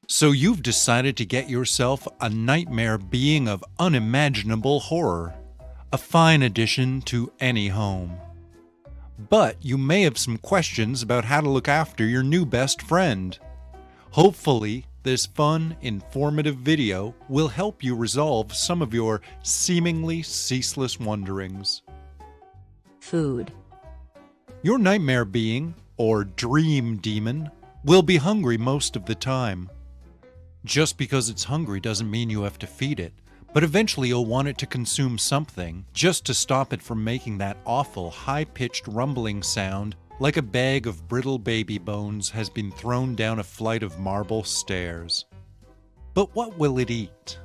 So you've decided to get yourself a nightmare being of unimaginable horror, a fine addition to any home. But you may have some questions about how to look after your new best friend. Hopefully, this fun, informative video will help you resolve some of your seemingly ceaseless wonderings. Food. Your nightmare being, or dream demon, will be hungry most of the time. Just because it's hungry doesn't mean you have to feed it, but eventually you'll want it to consume something just to stop it from making that awful high-pitched rumbling sound like a bag of brittle baby bones has been thrown down a flight of marble stairs. But what will it eat?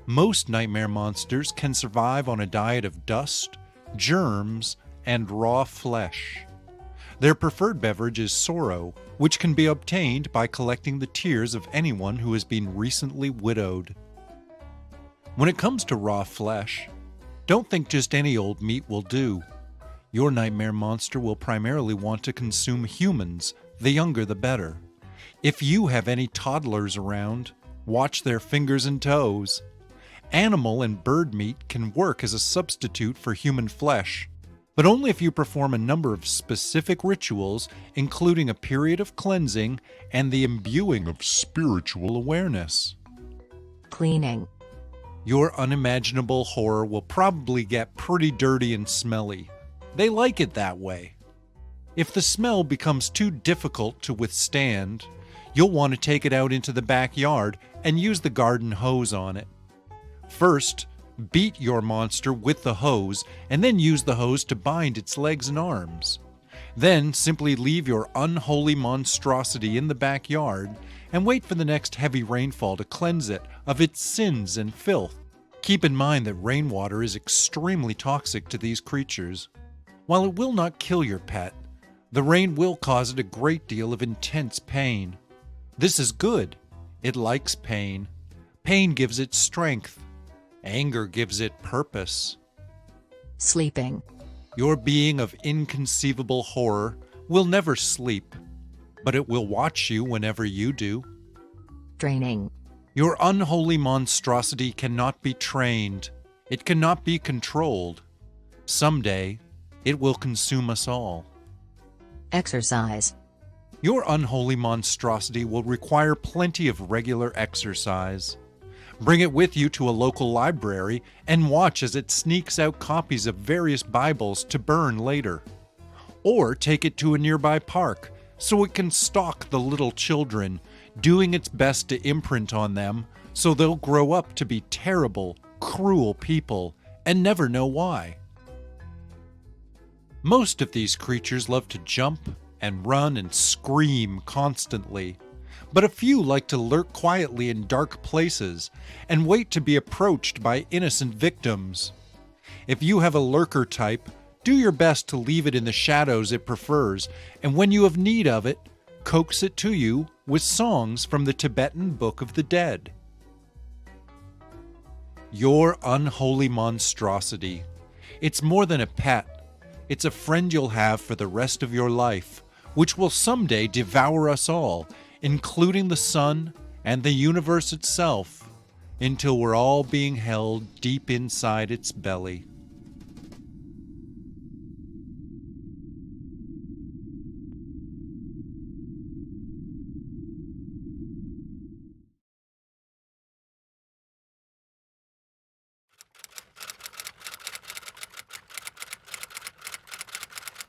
Most nightmare monsters can survive on a diet of dust, germs, and raw flesh. Their preferred beverage is sorrow, which can be obtained by collecting the tears of anyone who has been recently widowed. When it comes to raw flesh, don't think just any old meat will do. Your nightmare monster will primarily want to consume humans, the younger the better. If you have any toddlers around, watch their fingers and toes. Animal and bird meat can work as a substitute for human flesh, but only if you perform a number of specific rituals, including a period of cleansing and the imbuing of spiritual awareness. Cleaning. Your unimaginable horror will probably get pretty dirty and smelly. They like it that way. If the smell becomes too difficult to withstand, you'll want to take it out into the backyard and use the garden hose on it. First, beat your monster with the hose and then use the hose to bind its legs and arms. Then simply leave your unholy monstrosity in the backyard and wait for the next heavy rainfall to cleanse it of its sins and filth. Keep in mind that rainwater is extremely toxic to these creatures. While it will not kill your pet, the rain will cause it a great deal of intense pain. This is good. It likes pain. Pain gives it strength. Anger gives it purpose. Sleeping. Your being of inconceivable horror will never sleep, but it will watch you whenever you do. Draining. Your unholy monstrosity cannot be trained. It cannot be controlled. Someday, it will consume us all. Exercise. Your unholy monstrosity will require plenty of regular exercise. Bring it with you to a local library and watch as it sneaks out copies of various Bibles to burn later. Or take it to a nearby park so it can stalk the little children, doing its best to imprint on them so they'll grow up to be terrible, cruel people and never know why. Most of these creatures love to jump and run and scream constantly, but a few like to lurk quietly in dark places and wait to be approached by innocent victims. If you have a lurker type, do your best to leave it in the shadows it prefers, and when you have need of it, coax it to you with songs from the Tibetan Book of the Dead. Your unholy monstrosity. It's more than a pet. It's a friend you'll have for the rest of your life, which will someday devour us all, including the sun and the universe itself, until we're all being held deep inside its belly.